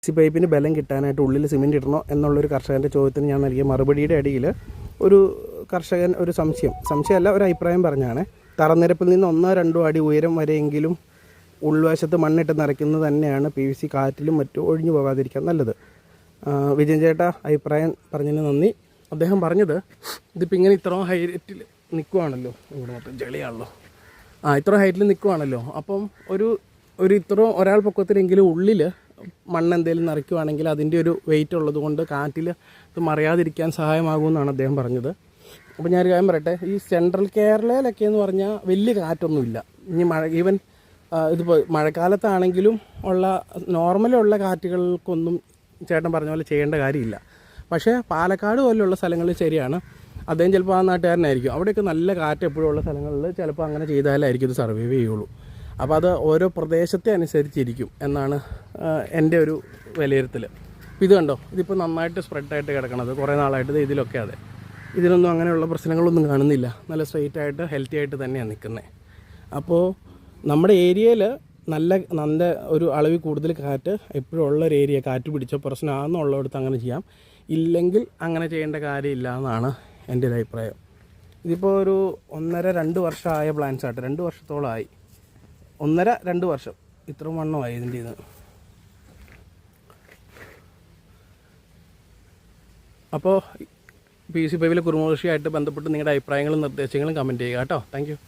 C പൈപ്പിന് ബലം കിട്ടാനായിട്ട് ഉള്ളിൽ സിമെൻറ്റ് ഇടണോ എന്നുള്ളൊരു കർഷകൻ്റെ ചോദ്യത്തിന് ഞാൻ നൽകിയ മറുപടിയുടെ അടിയിൽ ഒരു കർഷകൻ ഒരു സംശയമല്ല ഒരു അഭിപ്രായം പറഞ്ഞാണ്. തറനിരപ്പിൽ നിന്ന് 1-2 അടി ഉയരം വരെയെങ്കിലും ഉൾവശത്ത് മണ്ണിട്ട് നിറയ്ക്കുന്നത് തന്നെയാണ് PVC കാറ്റിലും മറ്റും ഒഴിഞ്ഞു പോകാതിരിക്കാൻ നല്ലത്. വിജയൻ ചേട്ടാ അഭിപ്രായം പറഞ്ഞതിന് നന്ദി. അദ്ദേഹം പറഞ്ഞത് ഇതിപ്പോൾ ഇങ്ങനെ ഇത്രയും ഹൈറ്റിൽ നിൽക്കുവാണല്ലോ, ഇവിടെ മൊത്തം ചെളിയാണല്ലോ, ഇത്ര ഹൈറ്റിൽ നിൽക്കുവാണല്ലോ, അപ്പം ഒരു ഇത്രയും ഒരാൾ പൊക്കത്തിലെങ്കിലും ഉള്ളിൽ മണ്ണ് എന്തെങ്കിലും നിറയ്ക്കുവാണെങ്കിൽ അതിൻ്റെ ഒരു വെയിറ്റ് ഉള്ളത് കൊണ്ട് കാറ്റിൽ ഇത് മറിയാതിരിക്കാൻ സഹായമാകുമെന്നാണ് അദ്ദേഹം പറഞ്ഞത്. അപ്പോൾ ഞാനൊരു കാര്യം പറയട്ടെ, ഈ സെൻട്രൽ കേരളയിലൊക്കെ എന്ന് പറഞ്ഞാൽ വലിയ കാറ്റൊന്നുമില്ല. ഇനി ഈവൻ ഇതിപ്പോൾ മഴക്കാലത്താണെങ്കിലും നോർമലുള്ള കാറ്റുകൾക്കൊന്നും ചേട്ടൻ പറഞ്ഞ പോലെ ചെയ്യേണ്ട കാര്യമില്ല. പക്ഷേ പാലക്കാട് പോലെയുള്ള സ്ഥലങ്ങളിൽ ശരിയാണ്, അദ്ദേഹം ചിലപ്പോൾ ആ നാട്ടുകാരനായിരിക്കും, അവിടെയൊക്കെ നല്ല കാറ്റ് എപ്പോഴും ഉള്ള സ്ഥലങ്ങളിൽ ചിലപ്പോൾ അങ്ങനെ ചെയ്താലായിരിക്കും ഇത് സർവൈവ് ചെയ്യുള്ളൂ. അപ്പോൾ അത് ഓരോ പ്രദേശത്തെ അനുസരിച്ചിരിക്കും എന്നാണ് എൻ്റെ ഒരു വിലയിരുത്തൽ. ഇത് കണ്ടോ, ഇതിപ്പോൾ നന്നായിട്ട് സ്പ്രെഡായിട്ട് കിടക്കണത് കുറേ നാളായിട്ട് ഇതിലൊക്കെ അതെ, ഇതിനൊന്നും അങ്ങനെയുള്ള പ്രശ്നങ്ങളൊന്നും കാണുന്നില്ല. നല്ല സ്ട്രെയിറ്റ് ആയിട്ട് ഹെൽത്തി ആയിട്ട് തന്നെയാണ് നിൽക്കുന്നത്. അപ്പോൾ നമ്മുടെ ഏരിയയിൽ നല്ല ഒരു അളവിൽ കൂടുതൽ കാറ്റ് എപ്പോഴും ഉള്ളൊരു ഏരിയ, കാറ്റ് പിടിച്ച പ്രശ്നമാണെന്നുള്ളിടത്ത് അങ്ങനെ ചെയ്യാം, ഇല്ലെങ്കിൽ അങ്ങനെ ചെയ്യേണ്ട കാര്യമില്ല എന്നാണ് എൻ്റെ ഒരു അഭിപ്രായം. ഇതിപ്പോൾ ഒരു 1.5-2 വർഷമായ പ്ലാന്റ്സ് ആയിട്ട്, 2 വർഷത്തോളമായി, 1.5-2 വർഷം ഇത്ര മണ്ണമായി ഇതിൻ്റെ ഇത്. അപ്പോൾ PVC പൈപ്പിലെ കുറുമകൃഷിയായിട്ട് ബന്ധപ്പെട്ട് നിങ്ങളുടെ അഭിപ്രായങ്ങളും നിർദ്ദേശങ്ങളും കമൻറ്റ് ചെയ്യുക കേട്ടോ. Thank you.